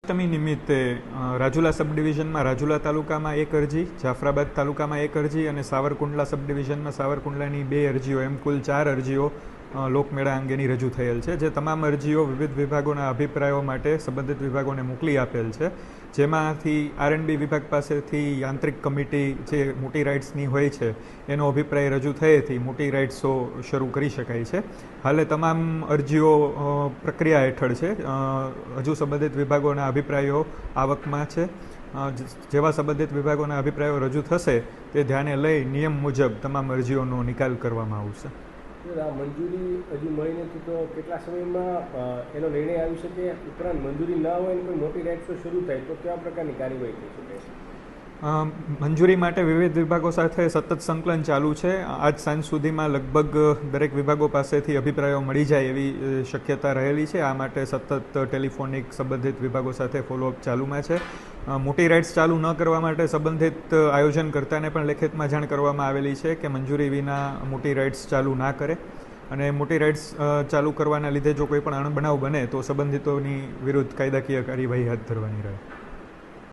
અષ્ટમી નિમિત્તે રાજુલા સબ ડિવિઝનમાં રાજુલા તાલુકામાં એક અરજી, જાફરાબાદ તાલુકામાં એક અરજી અને સાવરકુંડલા સબ ડિવિઝનમાં સાવરકુંડલાની 2 અરજીઓ એમ કુલ 4 અરજીઓ લોકમેળા અંગેની રજૂ થયેલ છે. જે તમામ અરજીઓ વિવિધ વિભાગોના અભિપ્રાયો માટે સંબંધિત વિભાગોને મોકલી આપેલ છે. જેમાંથી આરએનબી વિભાગ પાસેથી યાંત્રિક કમિટી જે મોટી રાઇડ્સની હોય છે એનો અભિપ્રાય રજૂ થયેથી મોટી રાઇડ્સો શરૂ કરી શકાય છે. હાલે તમામ અરજીઓ પ્રક્રિયા હેઠળ છે. હજુ સંબંધિત વિભાગોના અભિપ્રાયો આવકમાં છે. જેવા સંબંધિત વિભાગોના અભિપ્રાયો રજૂ થશે તે ધ્યાને લઈ નિયમ મુજબ તમામ અરજીઓનો નિકાલ કરવામાં આવશે. મંજૂરી હજી મળી નથી તો કેટલા સમયમાં એનો નિર્ણય આવી શકે? ઉપરાંત મંજૂરી ના હોય અને કોઈ મોટી રાઇડ્સો શરૂ થાય તો કેવા પ્રકારની કાર્યવાહી થઈ શકે છે? મંજૂરી માટે વિવિધ વિભાગો સાથે સતત સંકલન ચાલુ છે. આજ સાંજ સુધીમાં લગભગ દરેક વિભાગો પાસેથી અભિપ્રાયો મળી જાય એવી શક્યતા રહેલી છે. આ માટે સતત ટેલિફોનિક સંબંધિત વિભાગો સાથે ફોલોઅપ ચાલુમાં છે. મોટી રાઇડ્સ ચાલુ ન કરવા માટે સંબંધિત આયોજનકર્તાને પણ લેખિતમાં જાણ કરવામાં આવેલી છે કે મંજૂરી વિના મોટી રાઇડ્સ ચાલુ ના કરે અને મોટી રાઇડ્સ ચાલુ કરવાના લીધે જો કોઈ પણ અણબનાવ બને તો સંબંધિતોની વિરુદ્ધ કાયદાકીય કાર્યવાહી હાથ ધરવાની રહે.